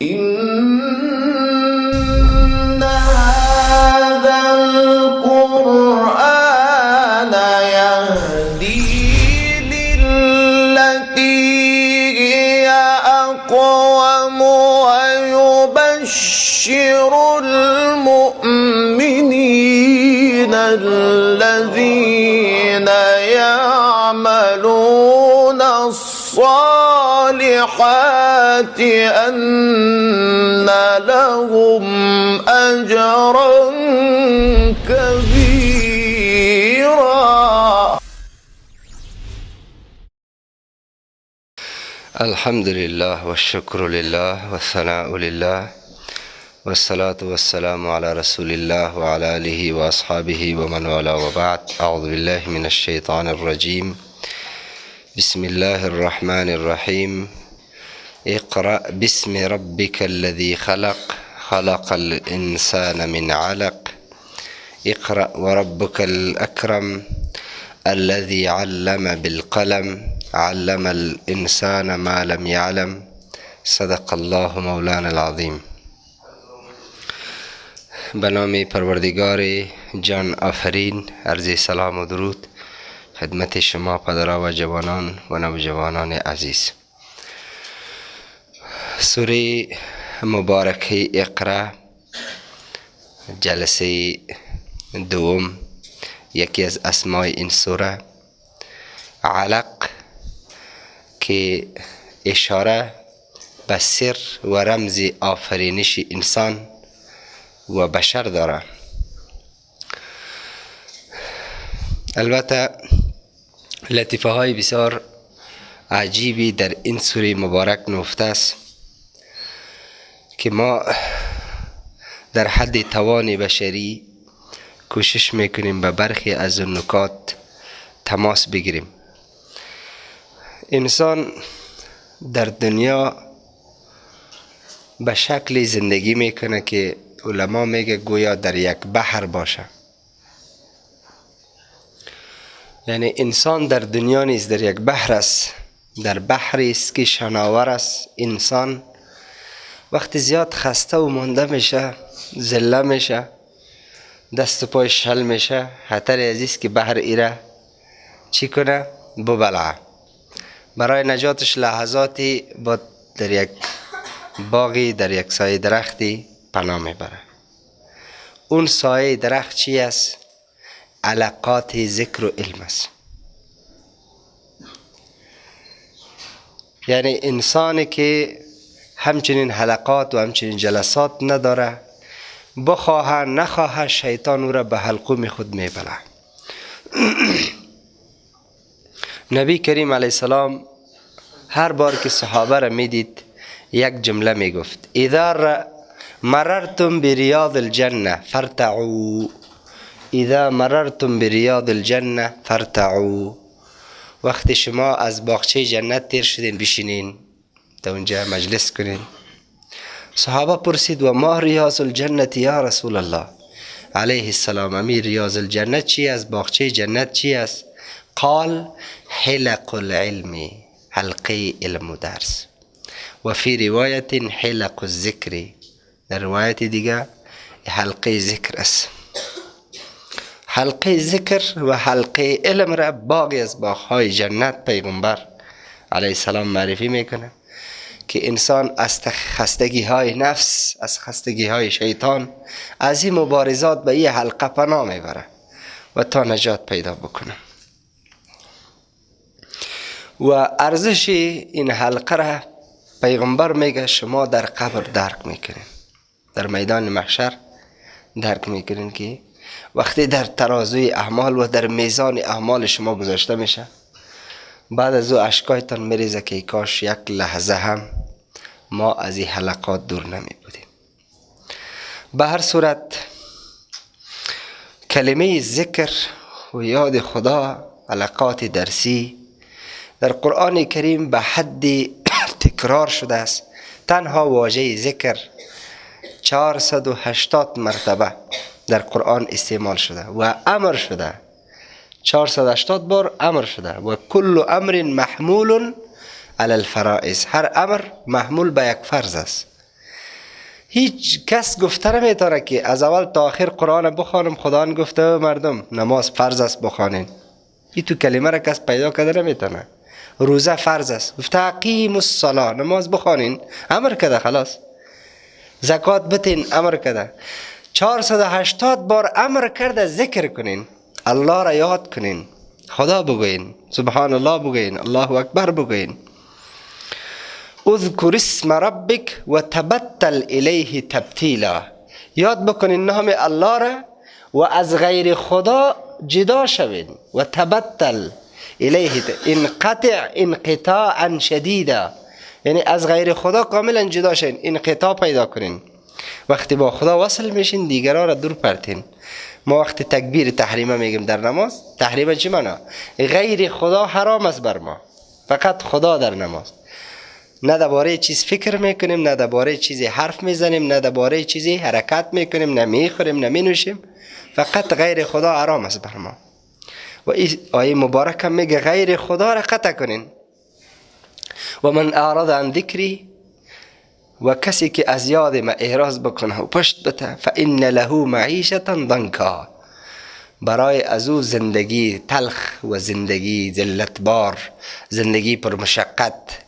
إن هذا القرآن يهدي للتي هي أقوم ويبشر المؤمنين الذين يعملون الصالحات أن لهم أجرا كبيرا. الحمد لله والشكر لله والثناء لله والصلاة والسلام على رسول الله وعلى آله وأصحابه ومن والاه وبعد. أعوذ بالله من الشيطان الرجيم. بسم الله الرحمن الرحيم. اقرأ باسم ربك الذي خلق خلق الإنسان من علق اقرأ وربك الأكرم الذي علم بالقلم علم الإنسان ما لم يعلم. صدق الله مولانا العظیم. به نام پروردگار جان آفرین، عرض سلام و درود خدمت شما پدرها و جوانان و نوجوانان عزیز. سوره مبارکه اقرا، جلسه دوم. یکی از اسماء این سوره علق که اشاره به سر و رمز آفرینش انسان و بشر داره. البته لطیفه های بسیار عجیبی در این سوره مبارک نهفته است که ما در حد توان بشری کوشش میکنیم به برخی از اون نکات تماس بگیریم. انسان در دنیا به شکل زندگی میکنه که علما میگه گویا در یک بحر باشه. یعنی انسان در دنیا نیست، در یک بحر است، در بحری است که شناور است. انسان وقتی زیاد خسته و مانده میشه، ذله میشه، دست و پای شل میشه، خطر عزیز که بحر ایره چی کنه؟ ببلعه. برای نجاتش لحظاتی با در یک باغی، در یک سایه درختی پناه میبره. اون سایه درخت چی است؟ علقات ذکر و علم است. یعنی انسانی که همچنین حلقات و همچنین جلسات نداره، بخواه نخواه شیطان او را به حلقوم خود میبره. نبی کریم علیه السلام هر بار که صحابه را میدید یک جمله میگفت: اذا مررتم بریاض الجنه فارتعوا، اذا مررتم بریاض الجنه فارتعوا. وقتی شما از باغچه جنت تیر شدین بشینین، در اونجا مجلس کنین. صحابه پرسید: و ما ریاض الجنه یا رسول الله؟ علیه السلام امیر ریاض الجنه چی است؟ باغچه جنت چی است؟ قال: حلق العلم، حلقه علم و درس. و فی روایت حلق الذکر، در روایت دیگه حلقه ذکر است. حلقه ذکر و حلقه علم را باغی از باغهای جنت پیغمبر علیه السلام معرفی میکنه که انسان از خستگی های نفس، از خستگی های شیطان، از این مبارزات به این حلقه پناه میبره و تا نجات پیدا بکنه. و ارزش این حلقه را پیغمبر میگه شما در قبر درک میکنین، در میدان محشر درک میکنین که وقتی در ترازوی اعمال و در میزان اعمال شما گذاشته میشه، بعد از او اشکایتان میریزه که کاش یک لحظه هم ما از این حلقات دور نمی بودیم. به هر صورت کلمه ذکر و یاد خدا، حلقات درسی در قرآن کریم به حد تکرار شده است. تنها واژه ذکر 480 مرتبه در قرآن استعمال شده و امر شده. 480 بار امر شده. و کل امر محمول علی الفرائض، هر امر محمول به یک فرض است. هیچ کس گفته نمیتونه که از اول تا آخر قرآن بخوانم. خدا گفته مردم نماز فرض است بخوانین. این تو کلمه را کس پیدا کرده نمیتونه. روزه فرض است، گفته اقیم الصلاه، نماز بخوانین، امر کرده خلاص. زکات بتین، امر کرده. 480 بار امر کرده ذکر کنین، الله را یاد کنین، خدا بگوین، سبحان الله بگوین، الله اکبر بگوین. اذکر اسم ربک و تبتل الیه تبتیلا، یاد بکنین نام الله را و از غیر خدا جدا شوین. و تبتل الیه، انقطع انقطاعا شدیدا، یعنی از غیر خدا کاملا جدا شین، انقطاع پیدا کنین. وقتی با خدا وصل میشین دیگران را دور پرتین. ما وقتی تکبیر تحریمه میگیم در نماز، تحریمه چی معنا؟ غیر خدا حرام است بر ما، فقط خدا در نماز. نه درباره چیز فکر میکنیم، نه درباره چیزی حرف میزنیم، نه درباره چیزی حرکت میکنیم، نه میخوریم نه مینوشیم، فقط غیر خدا حرام است بر ما. و این آیه مبارک هم میگه غیر خدا را قطع کنین. و من اعرض عن ذکری، و کسی که از یاد ما اعراض بکنه و پشت بته، فان له معیشة ضنکا، برای از او زندگی تلخ و زندگی ذلتبار، زندگی پر مشقت،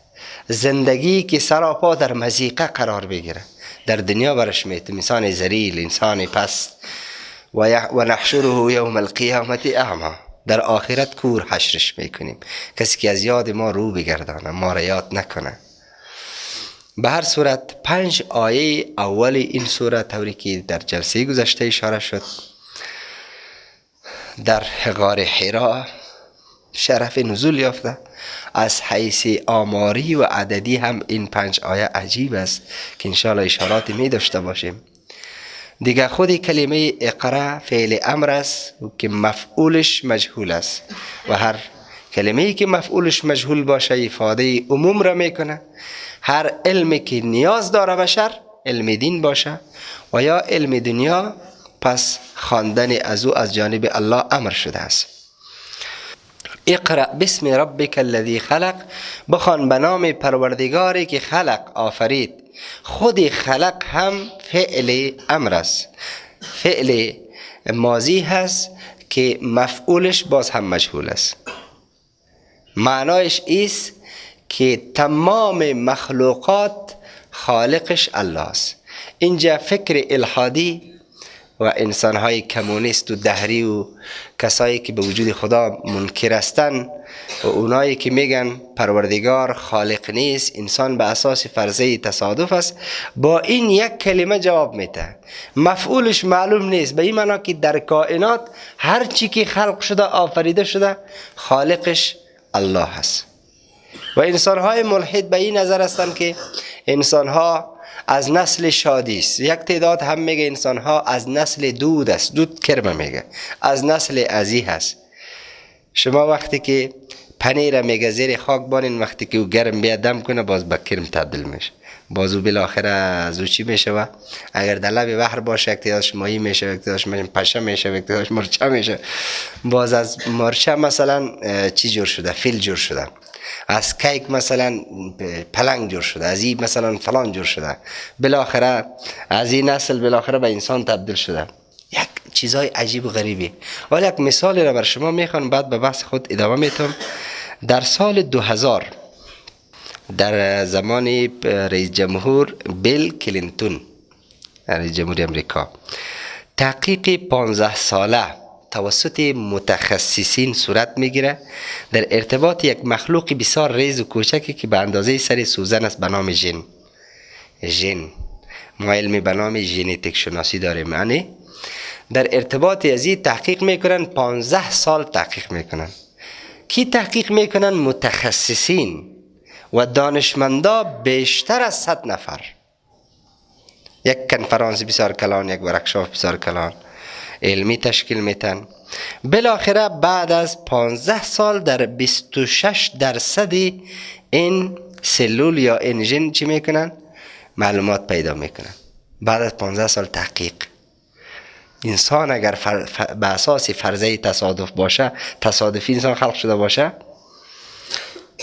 زندگی که سراپا در مضیقه قرار بگیره. در دنیا برش میتیم انسان ذلیل، انسان پست. و نحشره یوم القیامت اعما، در آخرت کور حشرش میکنیم. کسی که از یاد ما رو بگردانه، ما را یاد نکنه. به هر صورت 5 آیه اول این سوره طوری که در جلسه گذشته اشاره شد در غار حرا شرف نزول یافته. از حیث آماری و عددی هم این 5 آیه عجیب است که انشاءالله اشاراتی می داشته باشیم. دیگه خود کلمه اقرا فعل امر است که مفعولش مجهول است و هر کلمه‌ای که مفعولش مجهول باشه افاده عموم را میکنه. هر علمی که نیاز داره بشر، علم دین باشه و یا علم دنیا، پس خواندن از او از جانب الله امر شده است. اقرأ باسم ربک الذی خلق، بخوان به نام پروردگاری که خلق آفرید. خود خلق هم فعل امر است، فعل ماضی هست که مفعولش باز هم مجهول است. معنایش ایست که تمام مخلوقات خالقش الله است. اینجا فکر الحادی و انسانهای کمونیست و دهری و کسایی که به وجود خدا منکر هستند و اونایی که میگن پروردگار خالق نیست، انسان به اساس فرضیه تصادف است، با این یک کلمه جواب میده. مفعولش معلوم نیست، به این معنی که در کائنات هر چی که خلق شده، آفریده شده، خالقش الله هست. و انسانهای ملحد به این نظر هستند که انسانها از نسل شادی است. یک تعداد هم میگه انسانها از نسل دود است، دود کرمه میگه، از نسل ازی هست. شما وقتی که پنیر میگه زیر خاک بانین، وقتی که او گرم بیاد دم کنه باز به کرم تبدیل میشه، باز او بالاخره از او چی میشه؟ و اگر در لب بحر باشه یک تعدادش ماهی میشه، یک تعدادش پشه میشه، یک تعدادش مرچه میشه. باز از مرچه مثلا چی جور شده؟ فیل جور شده. از کیک مثلا پلنگ جور شده، از این مثلا فلان جور شده. بالاخره از این نسل بالاخره به انسان تبدیل شده. یک چیزای عجیب و غریبی. ولی یک مثالی را بر شما میخوام، بعد به بحث خود ادامه میتم. در سال 2000 در زمان رئیس جمهور بیل کلینتون، رئیس جمهور امریکا، تحقیق 15 ساله توسط متخصصین صورت میگیره در ارتباط یک مخلوق بسیار ریز و کوچکی که به اندازه سر سوزن است به نام ژن. ما علمی به نام ژنتیک شناسی داریم. یعنی در ارتباط ازی تحقیق میکنن، 15 سال تحقیق میکنن. کی تحقیق میکنن؟ متخصصین و دانشمندا بیشتر از 100 نفر. یک کنفرانس بسیار کلان، یک ورکشاپ بسیار کلان علمی تشکیل میتن. بالاخره بعد از 15 سال در 26% این سلول یا این ژن چی میکنن؟ معلومات پیدا میکنن. بعد از 15 سال تحقیق. انسان اگر به اساس فرضیه تصادف باشه، تصادفی انسان خلق شده باشه،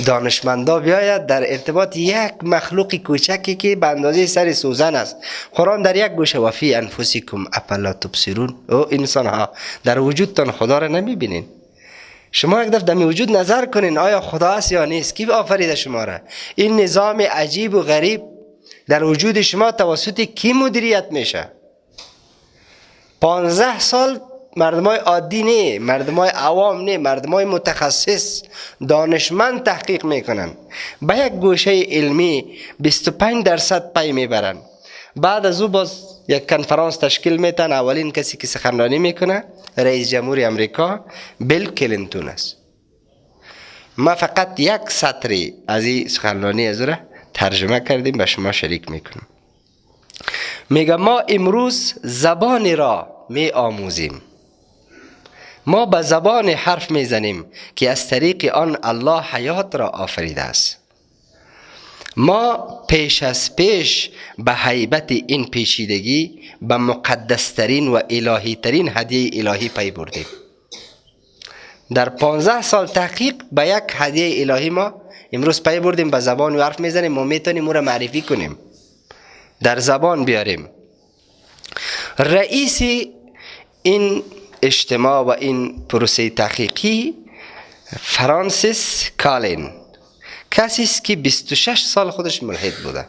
دانشمندا بیاید در ارتباط یک مخلوق کوچکی که به اندازه سر سوزن است. قرآن در یک گوشه و فی انفسکم افلا تبصرون، او انسان ها در وجودتان خدا را نمیبینین؟ شما یک دفعه در وجود نظر کنین آیا خدا است یا نیست؟ کی آفریده شما را؟ این نظام عجیب و غریب در وجود شما توسط کی مدیریت میشه؟ 15 سال مردمای عادی نه، مردمای عوام نه، مردمای متخصص دانشمند تحقیق میکنن، به یک گوشه علمی 25% پی میبرن. بعد از او باز یک کنفرانس تشکیل میتن. اولین کسی که سخنرانی میکنه رئیس جمهور امریکا بیل کلینتون است. ما فقط یک سطری از این سخنرانی از را ترجمه کردیم به شما شریک میکنم. میگه ما امروز زبانی را می آموزیم، ما به زبان حرف میزنیم که از طریق آن الله حیات را آفریده است. ما پیش از پیش به هیبت این پیچیدگی به مقدسترین و الهی ترین هدیه الهی پی بردیم. در 15 سال تحقیق به یک هدیه الهی ما امروز پی بردیم. به زبان و حرف میزنیم، ما میتونیم او را معرفی کنیم، در زبان بیاریم. رئیس این اجتماع و این پروسه تحقیقی فرانسیس کالین کسی است که 26 سال خودش ملحد بوده،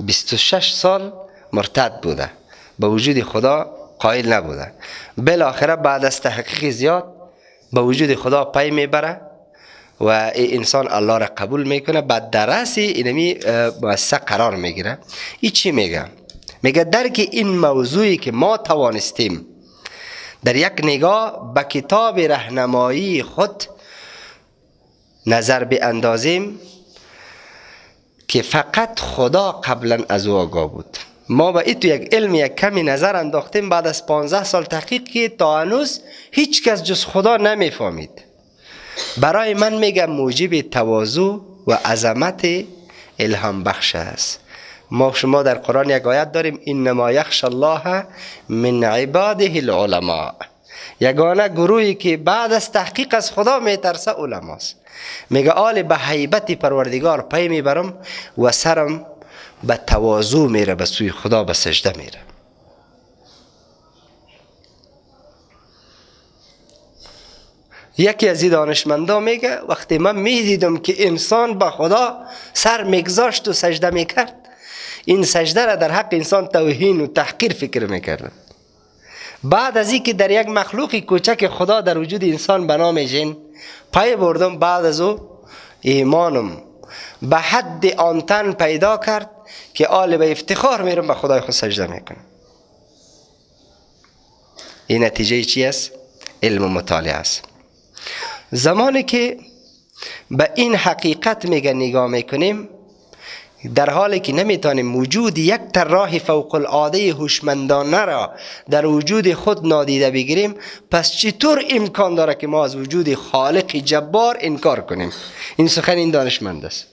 26 سال مرتد بوده، به وجود خدا قائل نبوده. بالاخره بعد از تحقیق زیاد به وجود خدا پی میبره و این انسان الله را قبول میکنه. بعد در رأس اینمی مؤسسه قرار میگیره. این چی میگه؟ میگه درک این موضوعی که ما توانستیم در یک نگاه به کتاب راهنمایی خود نظر بیاندازیم که فقط خدا قبلا از او آگاه بود. ما به این تو یک علم یک کمی نظر انداختیم بعد از 15 سال تحقیق که تا هنوز هیچ کس جز خدا نمیفهمید. برای من میگم موجب تواضع و عظمت الهام بخش است. ما شما در قرآن یک آیت داریم انما یخشی الله من عباده العلماء، یگانه گروهی که بعد از تحقیق از خدا میترسه علماست. میگه آل به هیبت پروردگار پی میبرم و سرم به تواضع میره، به سوی خدا به سجده میره. یکی از این دانشمندا میگه وقتی من میدیدم که انسان به خدا سر میگذاشت و سجده میکرد، این سجده را در حق انسان توهین و تحقیر فکر میکردم. بعد از این که در یک مخلوق کوچک خدا در وجود انسان به نام جن پی بردم، بعد از او ایمانم به حد آن تن پیدا کرد که آل به افتخار میرم به خدای خود سجده میکنم. این نتیجه چی است؟ علم و مطالعه است. زمانی که به این حقیقت نگاه میکنیم، در حالی که نمیتونیم وجود یک طراح فوق العاده هوشمندانه را در وجود خود نادیده بگیریم، پس چطور امکان داره که ما از وجود خالق جبار انکار کنیم؟ این سخن این دانشمند است.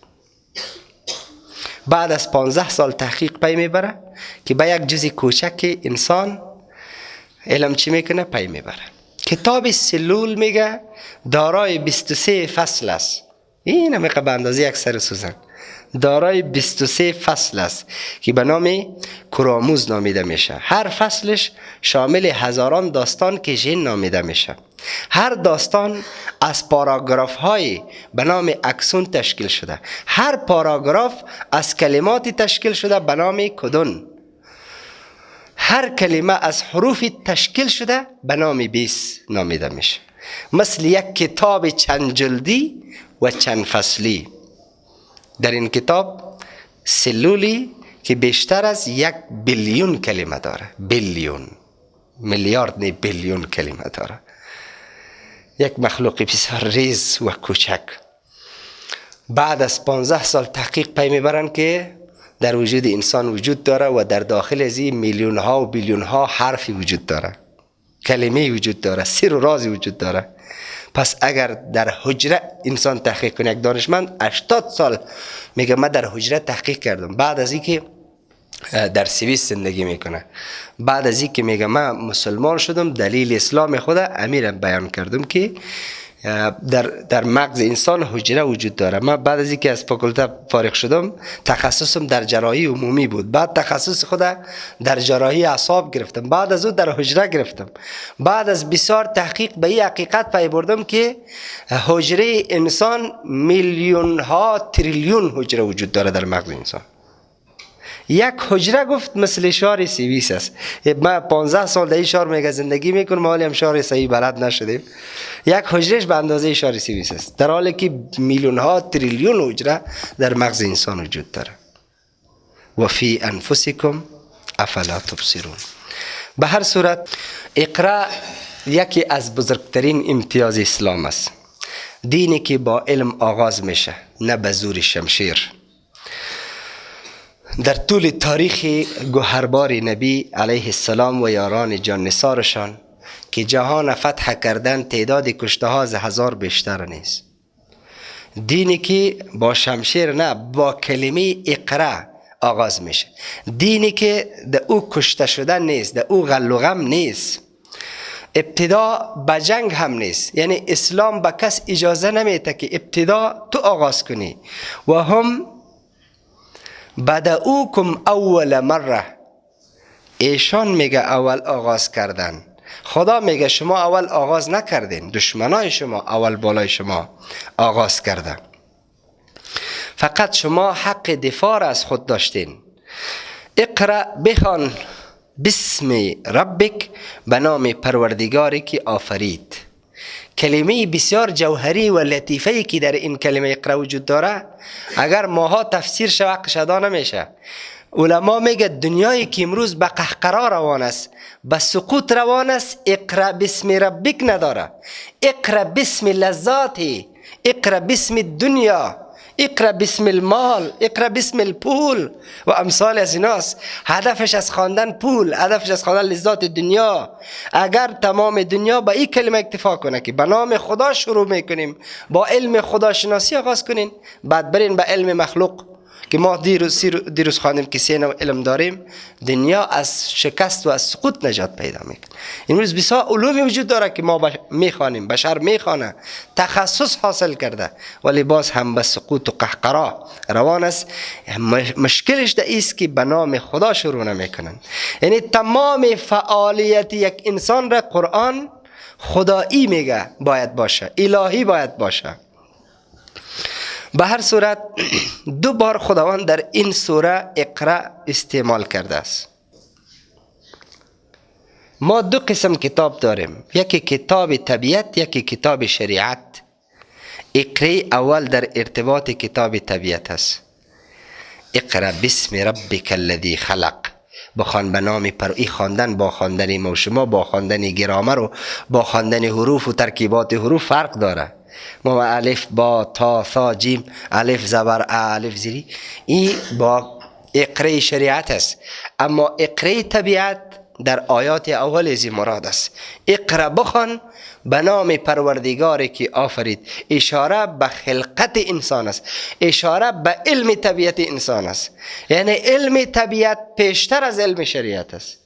بعد از 15 سال تحقیق پی میبره که به یک جزء کوچک انسان علم چی میکنه؟ پی میبره. کتاب سلول میگه دارای 23 فصل است. این هم به اندازه یک سر سوزن دارای 23 فصل است که به نام کراموز نامیده میشه. هر فصلش شامل هزاران داستان که جن نامیده میشه. هر داستان از پاراگراف های به نام اکسون تشکیل شده. هر پاراگراف از کلماتی تشکیل شده به نام کدون. هر کلمه از حروفی تشکیل شده به نام 20 نامیده میشه. مثل یک کتاب چند جلدی و چند فصلی. در این کتاب سلولی که بیشتر از 1 بیلیون کلمه داره. بیلیون، میلیارد نه، بیلیون کلمه داره. یک مخلوق بسیار ریز و کوچک. بعد از 15 سال تحقیق پی میبرن که در وجود انسان وجود داره و در داخل از این میلیون ها و بیلیون ها حرفی وجود داره، کلمه وجود داره، سر و رازی وجود داره. پس اگر در حجره انسان تحقیق کنه، یک دانشمند 80 سال میگه من در حجره تحقیق کردم، بعد از اینکه در سوئیس زندگی میکنه، بعد از اینکه میگه من مسلمان شدم، دلیل اسلام خود امیرم بیان کردم که در مغز انسان حجره وجود داره. من بعد از اینکه از فاکولته فارغ شدم تخصصم در جراحی عمومی بود، بعد تخصص خود در جراحی اعصاب گرفتم، بعد از اون در حجره گرفتم. بعد از بسیار تحقیق به این حقیقت پی بردم که حجره انسان میلیون ها تریلیون حجره وجود داره در مغز انسان. یک حجره گفت مثل شهر سوئیس است. ما 15 سال در این شهر میگه زندگی میکنم، حالی هم شهر صحیح بلد نشدیم. یک حجرهش به اندازه شهر سوئیس است، در حالی که میلیون ها تریلیون حجره در مغز انسان وجود داره. و فی انفسکم افلا تبصرون. به هر صورت اقرا یکی از بزرگترین امتیاز اسلام است، دینی که با علم آغاز میشه، نه به زور شمشیر. در طول تاریخ گوهربار نبی علیه السلام و یاران جان نثارشان که جهان فتح کردن تعداد کشته ها از 1000 بیشتر نیست. دینی که با شمشیر نه، با کلمه اقرا آغاز میشه. دینی که در او کشته شدن نیست، در او غل و غم نیست، ابتدا به جنگ هم نیست. یعنی اسلام به کس اجازه نمیده که ابتدا تو آغاز کنی. و هم بدأوکم اول مره، ایشان میگه اول آغاز کردن. خدا میگه شما اول آغاز نکردین، دشمنای شما اول بالای شما آغاز کردن. فقط شما حق دفاع از خود داشتین. اقرأ، بخوان بسم ربک، به نام پروردگاری که آفرید. کلمه بسیار جوهری و لطیفه‌ای که در این کلمه اقرا وجود داره، اگر ماها تفسیر شود قشدا نمیشه. علما میگه دنیایی که امروز به قهقرا روان است، به سقوط روان است، اقرا بسم ربک نداره. اقرا بسم لذاتی، اقرا بسم الدنیا، اقرا بسم المال، اقرا بسم الپول و امثال از ایناست. هدفش از خواندن پول، هدفش از خواندن لذات دنیا. اگر تمام دنیا با این کلمه اکتفا کنه که به نام خدا شروع میکنیم، با علم خداشناسی آغاز کنین، بعد برین به علم مخلوق که ما دیروز خواندیم که 3 نوع علم داریم، دنیا از شکست و از سقوط نجات پیدا میکنه. امروز بسیار علومی وجود داره که ما میخوانیم، بشر میخوانه، تخصص حاصل کرده، ولی باز هم به سقوط و قهقرا روان است. مشکلش ده ایست که به نام خدا شروع نمیکنن. یعنی تمام فعالیت یک انسان را قرآن خدایی میگه باید باشه، الهی باید باشه. به هر صورت 2 بار خداوند در این سوره اقرا استعمال کرده است. ما 2 قسم کتاب داریم، یکی کتاب طبیعت، یکی کتاب شریعت. اقرا اول در ارتباط کتاب طبیعت است. اقرا بسم ربک الذی خلق، بخوان به نام این خواندن با خواندن ما و شما، با خواندن گرامر و با خواندن حروف و ترکیبات حروف فرق داره. ما الف با تا ثا جیم، الف زبر الف زیری، این با اقرای شریعت است. اما اقرای طبیعت در آیات اول از مراد است. اقرا بخوان به نام پروردگاری که آفرید. اشاره به خلقت انسان است، اشاره به علم طبیعت انسان است. یعنی علم طبیعت پیشتر از علم شریعت است.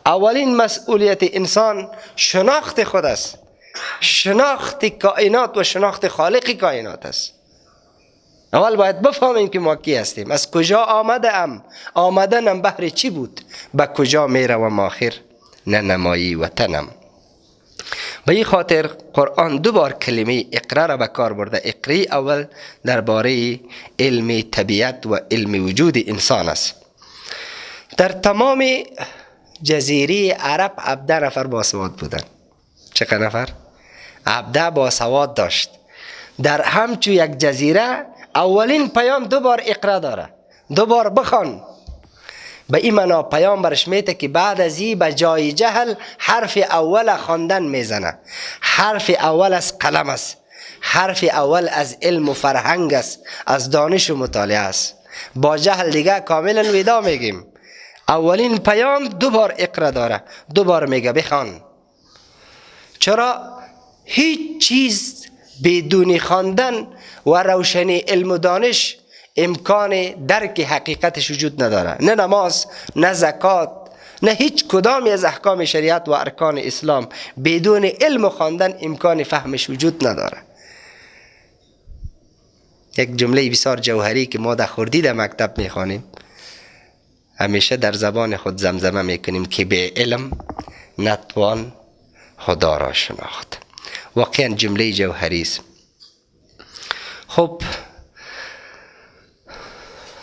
اولین مسئولیت انسان شناخت خود است، شناخت کائنات و شناخت خالق کائنات است. اول باید بفهمیم که ما کی هستیم، از کجا آمدنم بهر چی بود، به کجا میروم آخر، نه نمایی وطنم. به این خاطر قرآن 2 بار کلمه اقرا را به کار برده. اقرای اول درباره علم طبیعت و علم وجود انسان است. در تمام جزیره عرب 17 نفر باسواد بودن. چقدر نفر؟ 17 باسواد داشت. در همچون یک جزیره اولین پیام 2 بار اقرا داره، 2 بار بخوان. به این معنا پیام برش میده که بعد از این به جای جهل حرف اول خواندن میزنه. حرف اول از قلم است، حرف اول از علم و فرهنگ است، از دانش و مطالعه است. با جهل دیگه کاملا ودا میگیم. اولین پیام 2 بار اقرا داره، 2 بار میگه بخوان. چرا؟ هیچ چیز بدون خواندن و روشنی علم و دانش امکان درک حقیقتش وجود نداره. نه نماز، نه زکات، نه هیچ کدامی از احکام شریعت و ارکان اسلام بدون علم و خواندن امکان فهمش وجود نداره. یک جمله بسیار جوهری که ما در خردی در مکتب میخوانیم، همیشه در زبان خود زمزمه میکنیم که به علم نتوان خدا را شناخت. واقعا جمله جوهری است. خب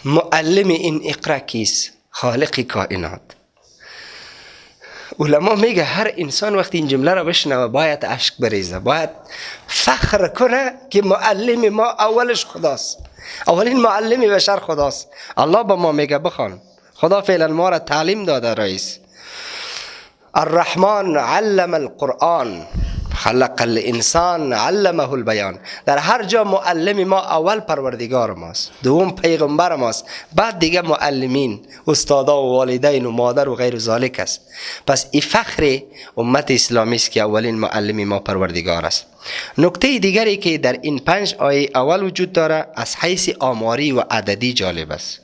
معلم این اقرا کیست؟ خالق کائنات. علما میگه هر انسان وقتی این جمله را بشنوه باید اشک بریزه، باید فخر کنه که معلم ما اولش خداست، اولین معلم بشر خداست. الله با ما میگه بخوان، خدا فعلا ما را تعلیم داده رئیس. الرحمن علم القرآن خلق الانسان علمه البیان. در هر جا معلم ما اول پروردگار ماست، دوم پیغمبر ماست، بعد دیگه معلمین، استادا و والدین و مادر و غیر ذالک است. پس این فخر امت اسلامی است که اولین معلم ما پروردگار است. نکته دیگری که در این 5 آیه اول وجود داره از حیث آماری و عددی جالب است.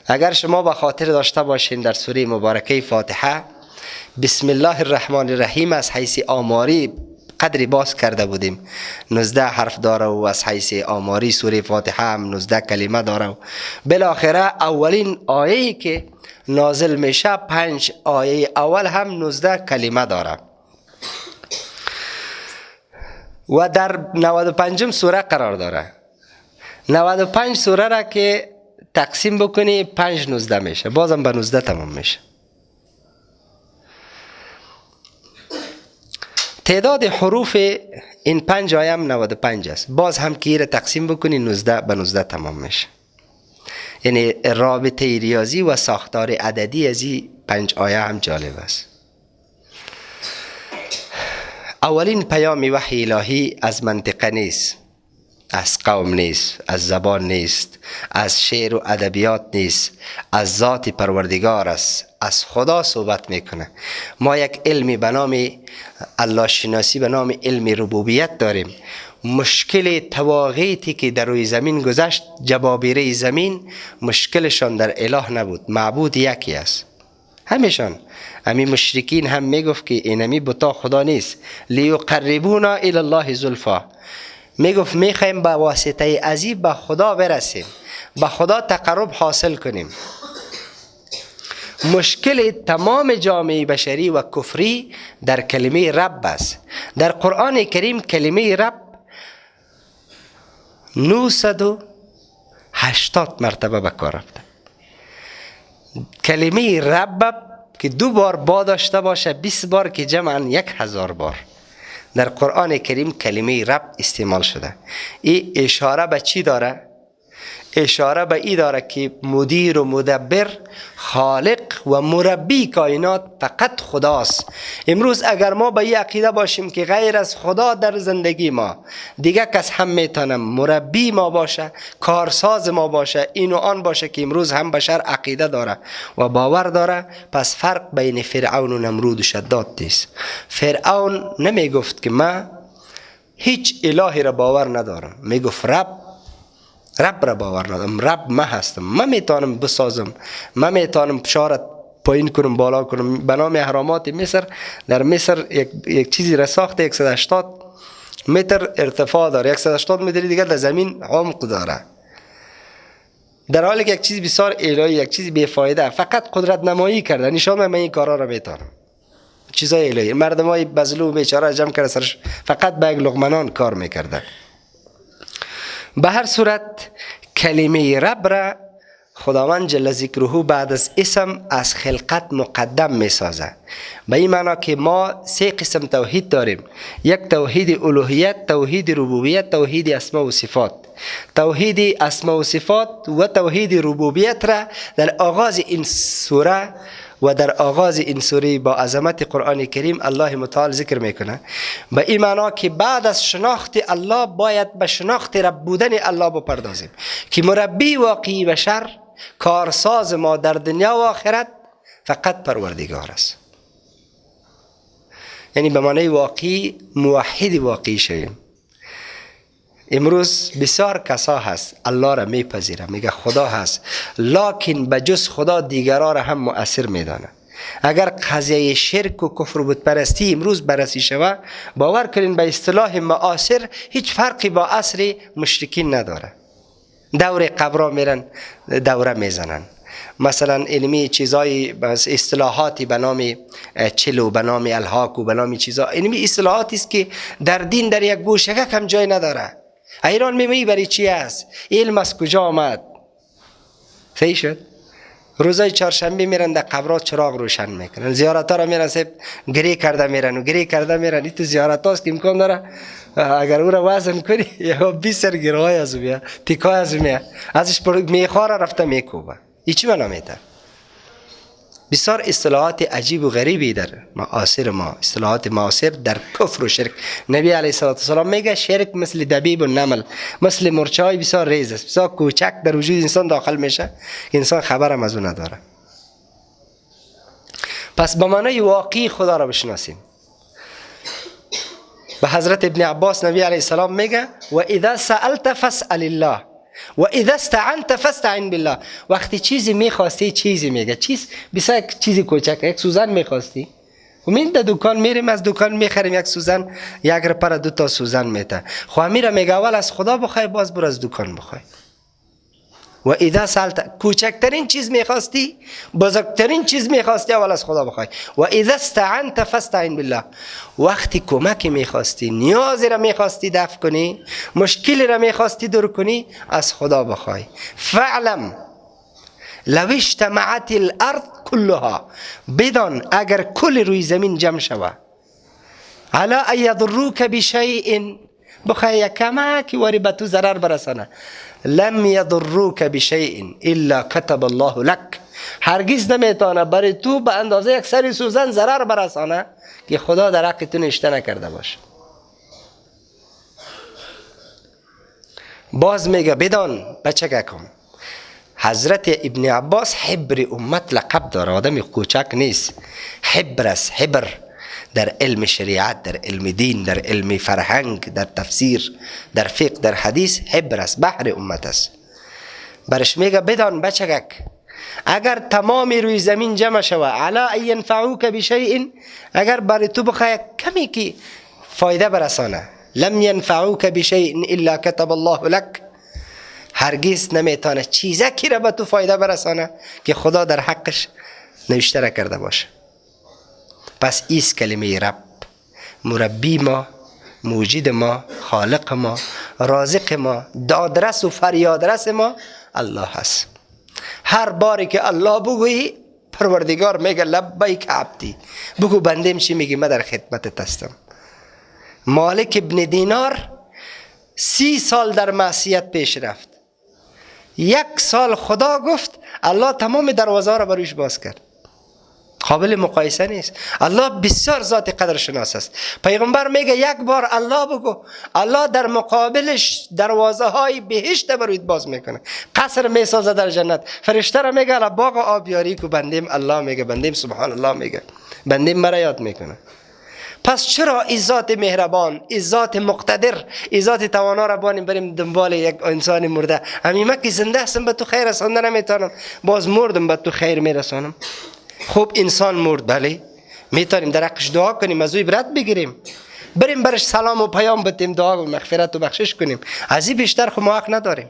اگر شما به خاطر داشته باشین در سوره مبارکه فاتحه بسم الله الرحمن الرحیم از حیث آماری قدری باز کرده بودیم، 19 حرف داره و از حیث آماری سوره فاتحه هم 19 کلمه داره و بالاخره اولین آیه‌ای که نازل میشه 5 آیه اول هم 19 کلمه داره و در 95م سوره قرار داره. 95 سوره را که تقسیم بکنی 5 19 میشه، بازم به 19 تمام میشه. تعداد حروف این 5 آیه هم 95 است، باز هم که را تقسیم بکنی 19 به 19 تمام میشه. یعنی رابطه ریاضی و ساختار عددی از این 5 آیه هم جالب است. اولین پیام وحی الهی از منطقه نیست، از قوم نیست، از زبان نیست، از شعر و ادبیات نیست، از ذات پروردگار است، از خدا صحبت میکنه. ما یک علمی به نام الله شناسی به نام علم ربوبیت داریم. مشکل تواغیتی که در روی زمین گذشت، جبابره زمین، مشکلشان در اله نبود، معبود یکی است. همیشان همین مشرکین هم میگفت که اینمی بتا خدا نیست، لیقربونا الی الله زلفا، میگفت میخوایم با واسطه ازی به خدا برسیم، به خدا تقرب حاصل کنیم. مشکل تمام جامعه بشری و کفری در کلمه رب است. در قرآن کریم کلمه رب 980 مرتبه به کار رفته. کلمه رب که 2 بار با داشته باشه 20 بار که جمعاً 1000 بار در قرآن کریم کلمه رب استعمال شده. این اشاره به چی داره؟ اشاره به این داره که مدیر و مدبر، خالق و مربی کائنات فقط خداست. امروز اگر ما به این عقیده باشیم که غیر از خدا در زندگی ما دیگه کس هم میتونه مربی ما باشه، کارساز ما باشه، این و آن باشه که امروز هم بشر عقیده داره و باور داره، پس فرق بین فرعون و نمرود و شداد نیست. فرعون نمی گفت که من هیچ الهی را باور ندارم، می گفت رب را باور ندارم، رب من هستم، من میتونم بسازم، من میتونم فشارت پایین کنم بالا کنم. به نام اهرامات مصر، در مصر یک چیزی را ساخته 180 متر ارتفاع داره، 180 متر دیگه در زمین عمق داره، در حالی که یک چیز بسیار الهی، یک چیز بیفایده، فقط قدرت نمایی کرده، نشان من این کارا را میتونم. چیزای الهی، مردمای مظلوم بیچاره جمع کرده سرش، فقط به یک لقمه کار میکرده. به هر صورت کلمه رب را خداوند جل ذکره بعد از اسم از خلقت مقدم می سازه. به این معنی که ما 3 قسم توحید داریم: یک توحید الوهیت، توحید ربوبیت، توحید اسماء و صفات. توحید اسماء و صفات و توحید ربوبیت را در آغاز این سوره و در آغاز این سوره با عظمت قرآن کریم الله متعال ذکر میکنه. به این معنا که بعد از شناخت الله باید به شناخت رب بودن الله بپردازیم که مربی واقعی بشر، کارساز ما در دنیا و آخرت فقط پروردگار است. یعنی به معنی واقعی موحد واقعی شویم. امروز بسیار کسا هست الله را میپذیره، میگه خدا هست، لکن به جز خدا دیگران را هم مؤثر میدانه. اگر قضیه شرک و کفر و بت پرستی امروز بررسی شود، باور کنین به اصطلاح معاصر هیچ فرقی با عصر مشرکین نداره. دور قبرا میرن، دوره میزنن، مثلا علمی چیزای بس اصطلاحاتی به نام چلو، به نام الحاق و به نام چیزا، علمی اصطلاحاتی است که در دین در یک گوشه کم جای نداره. ایران میمی برای چی است؟ علم از کجا آمد؟ صحیح شد؟ روزای چهارشنبه میرن در قبرات چراغ روشن میکنن، زیارت ها را میرن سب گری کرده میرن و گری کرده میرن. این تو زیارت هاست که امکان داره اگر او را وزن کنی یا 20 سر گروهای از میاد، تیکای از میاد، ازش میخواه را رفته میکوبه. این چی بنا میده؟ بسیار اصطلاحات عجیب و غریبی در معاصر ما، اصطلاحات معاصر در کفر و شرک. نبی علیه السلام میگه شرک مثل دبیب و نمل، مثل مرچه های بسیار ریز است، بسیار کوچک در وجود انسان داخل میشه که انسان خبرم از اون نداره. پس به معنای واقعی خدا را بشناسیم. به حضرت ابن عباس نبی علیه السلام میگه و اذا سألت فاسأل الله و اذا استعنت فاستعن بالله. وقتی چیزی میخواستی چیزی میگه، بسیار چیزی کوچک، یک سوزن میخواستی و من در دکان میریم از دکان میخریم یک سوزن، یک رپر 2 تا سوزن میته، خو میره میگه اول از خدا بخوای باز برو از دکان بخوای. و اذا سالت، کوچکترین چیز میخواستی، بزرگترین چیز میخواستی، اول از خدا بخوای. و اذا استعنت فاستعن بالله. وقتی کمک میخواستی، نیازی را میخواستی دفع کنی، مشکلی را میخواستی دور کنی، از خدا بخوای. فعلم لو اجتمعت الارض كلها، بدان اگر کل روی زمین جمع شوه، علی ان یضروک بشیء، بخوای یک کمکی وری به تو ضرر برسانه، لم یضروک بشیء الا كتب الله لك، هرگز نمیتونه برای تو به اندازه یک سری سوزن ضرر برسانه که خدا در حق تو نوشته نکرده باشه. باز میگه بدان بچگکم، حضرت ابن عباس حبر امت لقب داره، آدم کوچک نیست، حبر است، حبر در علم شریعت، در علم دین، در علم فرهنگ، در تفسیر، در فقه، در حدیث، حبر است، بحر امت است. برش میگه بدان بچگک، اگر تمام روی زمین جمع شوه، علا ان ینفعوک بشیء، اگر برای تو بخواه کمی که فایده برسانه، لم ینفعوک بشیء الا كتب الله لك، هرگز نمیتونه چیزکی را به تو فایده برسانه که خدا در حقش نوشته نکرده باشه. پس ایست کلمه رب، مربی ما، موجد ما، خالق ما، رازق ما، دادرس و فریادرس ما الله هست. هر باری که الله بگویی، پروردگار میگه لبیک عبدی، بگو بندیم چی میگی، من در خدمتت هستم. مالک ابن دینار 30 سال در معصیت پیش رفت، 1 سال خدا گفت، الله تمام دروازه را برویش باز کرد. قابل مقایسه نیست. الله بسیار ذات قدر شناس است. پیغمبر میگه یک بار الله بگو، الله در مقابلش دروازه های بهشت بروید باز میکنه، قصر میسازه در جنت. فرشته را میگه الا باغ آبیاری کو، بندیم الله میگه، بندیم سبحان الله میگه، بندیم مرا یاد میکنه. پس چرا ذات مهربان، ذات مقتدر، ذات توانا را بریم دنبال یک انسان مرده؟ همین که زنده هستم به تو خیر رسانده نمیتونم، باز مردم به تو خیر میرسانم. خوب انسان مرد، بله میتونیم در حقش دعا کنیم، از او عبرت بگیریم، بریم برش سلام و پیام بدیم، دعا و مغفرت و بخشش کنیم. از این بیشتر خود ما حق نداریم.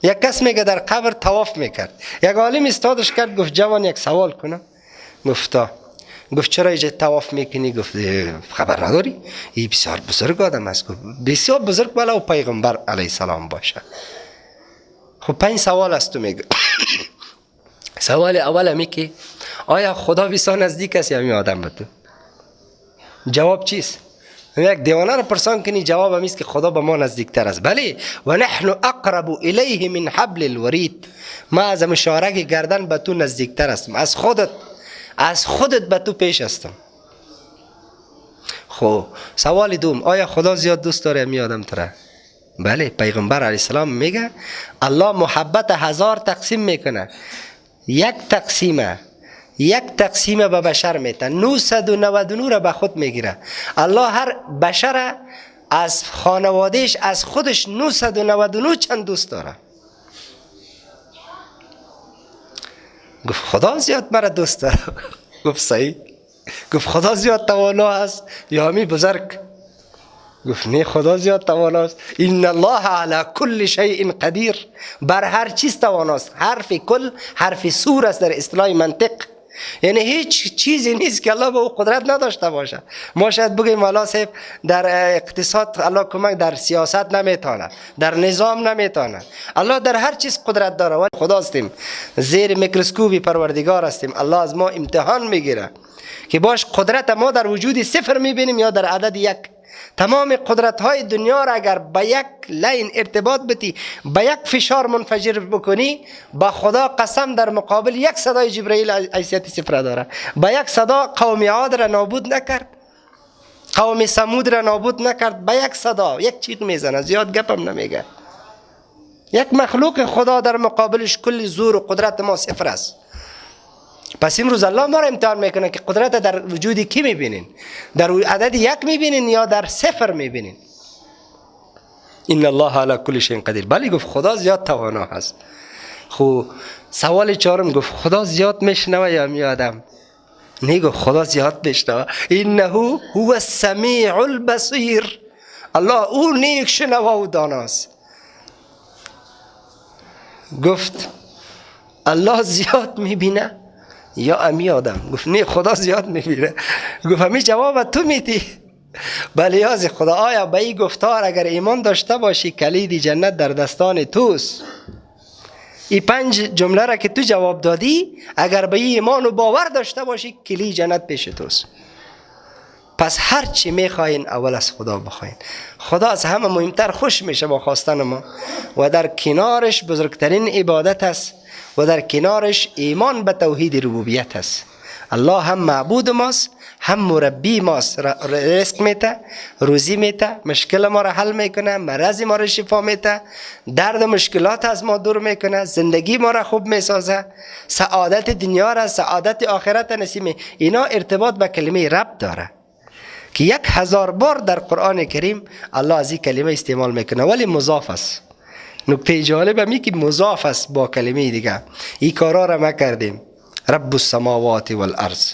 یک کس میگه در قبر طواف میکرد، یک عالم استادش کرد، گفت جوان یک سوال کنم. گفت چرا اینجا طواف میکنی؟ گفت خبر نداری؟ این بسیار بزرگ آدم است. گفت بسیار بزرگ ولو پیغمبر علیه السلام باشه. خب 5 سوال است تو میگه. سوال اول همی که آیا خدا بسیار نزدیک است یا همین آدم به تو؟ جواب چیست؟ یک دیوانه را پرسان کنی، جواب همیست که خدا به ما نزدیکتر است. بله، و نحن اقرب الیه من حبل الورید، ما از مشارک گردن به تو نزدیکتر هستم، از خودت به تو پیش هستم. خب سوال دوم، آیا خدا زیاد دوست داره همین آدم تره؟ بله، پیغمبر علیه السلام میگه الله محبت 1000 تقسیم میکنه، یک تقسیم به بشر میتن، 999 را به خود میگیره. الله هر بشر از خانوادهش، از خودش 999 چند دوست داره. گفت خدا زیاد مرا دوست داره. گفت صحیح. گفت خدا زیاد توانا است یا همی بزرگ؟ گفت نه، خدا زیاد تواناست. ان الله علی کل شیء قدیر، بر هر چیز تواناست. حرف کل حرف سور است در اصطلاح منطق، یعنی هیچ چیزی نیست که الله به او قدرت نداشته باشه. ما شاید بگیم الله صاحب در اقتصاد الله کمک، در سیاست نمیتونه، در نظام نمیتونه. الله در هر چیز قدرت داره. ولی خدا هستیم زیر میکروسکوپ پروردگار هستیم. الله از ما امتحان میگیره که باش قدرت ما در وجود صفر میبینیم یا در عدد یک. تمام قدرت های دنیا را اگر به یک لین ارتباط بدی، به یک فشار منفجر بکنی، با خدا قسم در مقابل یک صدای جبرئیل حیثیت صفر داره. با یک صدا قوم عاد را نابود نکرد، قوم ثمود را نابود نکرد. با یک صدا یک چیخ میزنه، زیاد گپم نمیگه. یک مخلوق خدا در مقابلش کل زور و قدرت ما صفر است. پس امروز الله ما را امتحان میکنه که قدرت در وجود کی میبینین؟ در عدد یک میبینین یا در صفر میبینین؟ ان الله علی کل شیء قدیر. بلی گفت خدا زیاد توانا هست. خو سوال چهارم گفت خدا زیاد میشنوه یا می آدم؟ نه، گفت خدا زیاد میشنوه. انه هو السمیع البصیر. الله او نیک شنوا و داناست. گفت الله زیاد میبینه یا امی آدم؟ گفت نه، خدا زیاد میبینه. گفت همی جواب تو میدی؟ بله یاز خدا. آیا به این گفتار اگر ایمان داشته باشی کلید جنت در دستان توست. این 5 جمله را که تو جواب دادی اگر به این ایمان و باور داشته باشی کلید جنت پیش توست. پس هر چی میخواین اول از خدا بخواین. خدا از همه مهمتر خوش میشه با خواستن ما و در کنارش بزرگترین عبادت است و در کنارش ایمان به توحید ربوبیت است. الله هم معبود ماست، هم مربی ماست. رزق میته، روزی میته، مشکل ما را حل میکنه، مرض ما را شفا میته، درد و مشکلات از ما دور میکنه، زندگی ما را خوب میسازه، سعادت دنیا را، سعادت آخرت نصیب. اینا ارتباط به کلمه رب داره که 1000 بار در قرآن کریم الله از این کلمه استعمال میکنه، ولی مضاف است. نکته جالب همی که مضاف است با کلمه دیگه. این کارا را ما کردیم. رب السماوات والارض،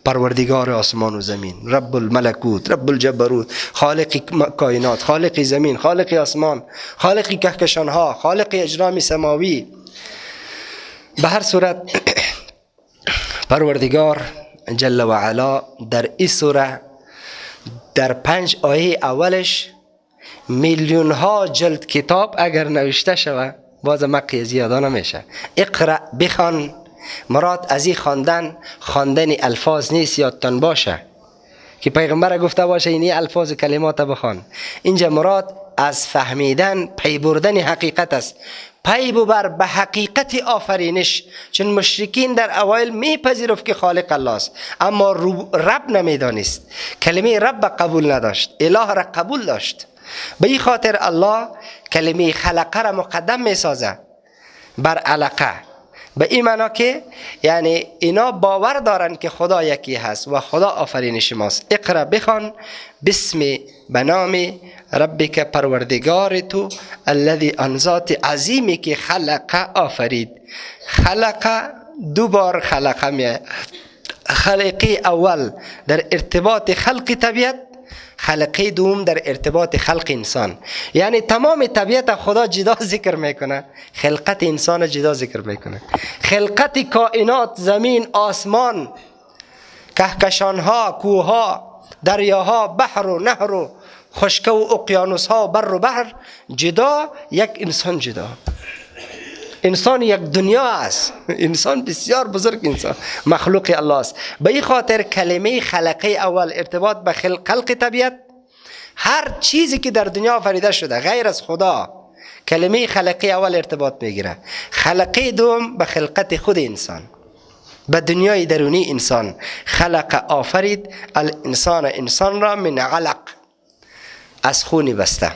پروردگار آسمان و زمین، رب الملکوت، رب الجبروت، خالق کائنات، خالق زمین، خالق آسمان، خالق کهکشان ها، خالق اجرام سماوی. به هر صورت پروردگار جل و علا در این سوره در 5 آیه اولش میلیون ها جلد کتاب اگر نوشته شود باز مقی زیاده نمیشه. اقرأ، بخوان. مراد از این خواندن الفاظ نیست، یادتان باشه که پیغمبر گفته باشه این الفاظ و کلمات بخوان. اینجا مراد از فهمیدن، پی بردن حقیقت است. پی ببر به حقیقت آفرینش. چون مشرکین در اوایل میپذیرفت که خالق الله است اما رب نمیدانست، کلمه رب قبول نداشت، اله را قبول داشت. به این خاطر الله کلمه خلقه را مقدم میسازه بر علقه. به این معنا که یعنی اینا باور دارن که خدا یکی هست و خدا آفرینش ماست. اقرا، بخوان. بسم، به نام ربک، پروردگار تو، الذی، آن ذات عظیمی که خلق، آفرید. خلق 2 بار خلقه میه. خلقی اول در ارتباط خلق طبیعت، خلقی دوم در ارتباط خلق انسان. یعنی تمام طبیعت خدا جدا ذکر میکنه، خلقت انسان جدا ذکر میکنه. خلقت کائنات، زمین، آسمان، کهکشانها، کوهها، دریاها، بحر و نهر و خشکه و اقیانوسها و بر و بحر جدا، یک انسان جدا. انسان یک دنیا است. انسان بسیار بزرگ، انسان مخلوق الله است. به این خاطر کلمه خلقه اول ارتباط به خلق طبیعت، هر چیزی که در دنیا آفریده شده غیر از خدا کلمه خلقه اول ارتباط میگیره. خلقه دوم به خلقت خود انسان، به دنیای درونی انسان. خلق، آفرید، الانسان، انسان را من علق، از خون بسته.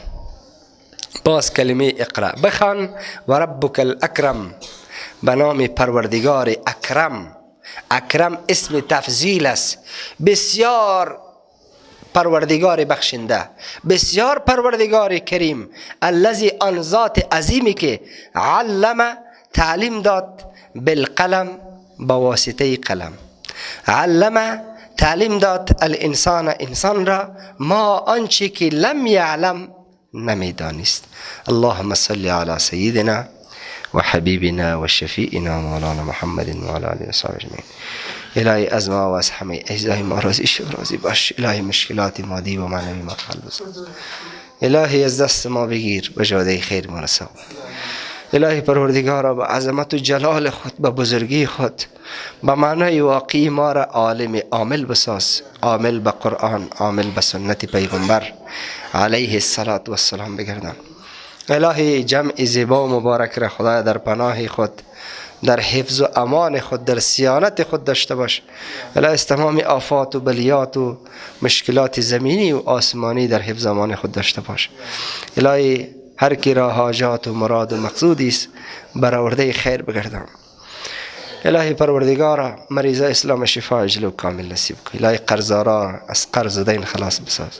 باز کلمه اقرا، بخوان. و ربک الاکرم، به نام پروردگار اکرم. اکرم اسم تفضیل است، بسیار پروردگار بخشنده، بسیار پروردگار کریم. الذی، آن ذات عظیمی که علم، تعلیم داد، بالقلم، با واسطه قلم. علم تعلیم داد الانسان انسان را ما آنچه که لم یعلم نمیدانست. اللهم صل علی سیدنا و حبیبنا و شفیعنا مولانا محمد و علی آله و صحبه اجمعین. الهی از ما و از همه اجزای ما راضی شو، راضی باش. الهی مشکلات مادی و معنوی ما حل بساز. الهی از دست ما بگیر، به جاده خیر ما رسان. الهی پروردگارا به عظمت و جلال خود، به بزرگی خود، به معنای واقعی ما را عالم عامل بساز، عامل به قرآن، عامل به سنت پیغمبر علیه السلام بگردان. الهی جمع زیبا و مبارک را خدای در پناه خود، در حفظ و امان خود، در صیانت خود داشته باش. الهی از تمام آفات و بلیات و مشکلات زمینی و آسمانی در حفظ امان خود داشته باش. الهی هر کی را حاجات و مراد و مقصودی است برآورده خیر بگردان. الهی پروردگارا مریضا اسلام شفا عاجل و کامل نصیب کن. الهی قرضدارا از قرض و دین خلاص بساز.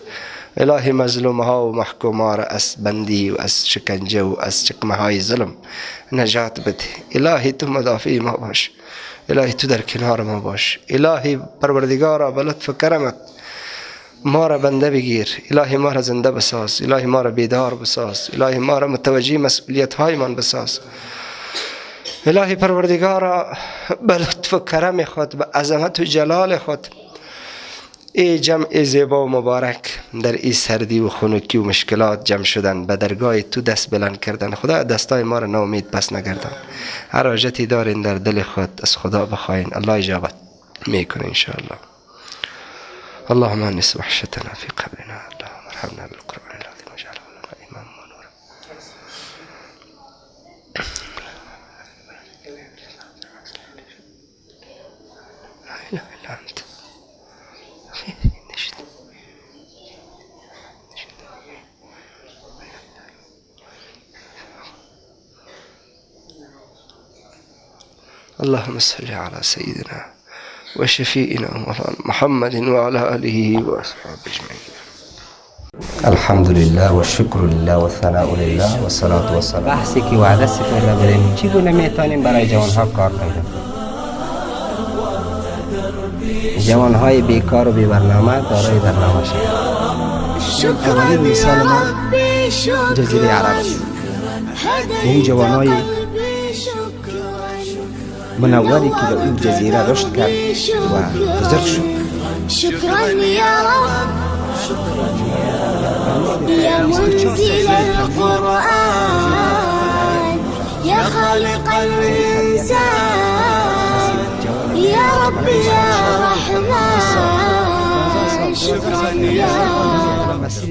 الهی مظلومها و محکوما را از بندی و از شکنجه و از چقمه های ظلم نجات بده. الهی تو مدافع ما باش. الهی تو در کنار ما باش. الهی پروردگارا به لطف و کرمت ما را بنده بگیر. الهی ما را زنده بساز. الهی ما را بیدار بساز. الهی ما را متوجه مسئولیت های من بساز. الهی پروردگارا به لطف و کرم خود، به عظمت و جلال خود، ای جمع زیبا و مبارک در این سردی و خنکی و مشکلات جمع شدن، به درگاه تو دست بلند کردن. خدا دستای ما را ناامید پس نگردان. هر حاجتی دارین در دل خود از خدا بخواین، الله اجابت میکنه انشاءالله. اللهم انس وحشتنا في قبرنا، اللهم ارحمنا بالقرآن العظيم واجعله لنا اماما ونورا. لا اله الا انت. اللهم صل على سيدنا وشفيئنا مولانا محمد وعلى آله وأصحابه أجمعين. الحمد لله والشكر لله والثناء لله والصلاة والسلام. بحثی که وعده سپرده بودیم چگونه میتونیم برای جوانها کار پیدا کنیم؟ جوانهای بیکار و بی برنامه دارای برنامه شد. اولین مثال ما جزیره عرب است. این جوانهای منوری که در این جزیره رشد کرد و بزرگ شد. شكرا يا رب يا منزل القرآن يا خالق الإنسان يا رب يا رحمن. شكرا يا رب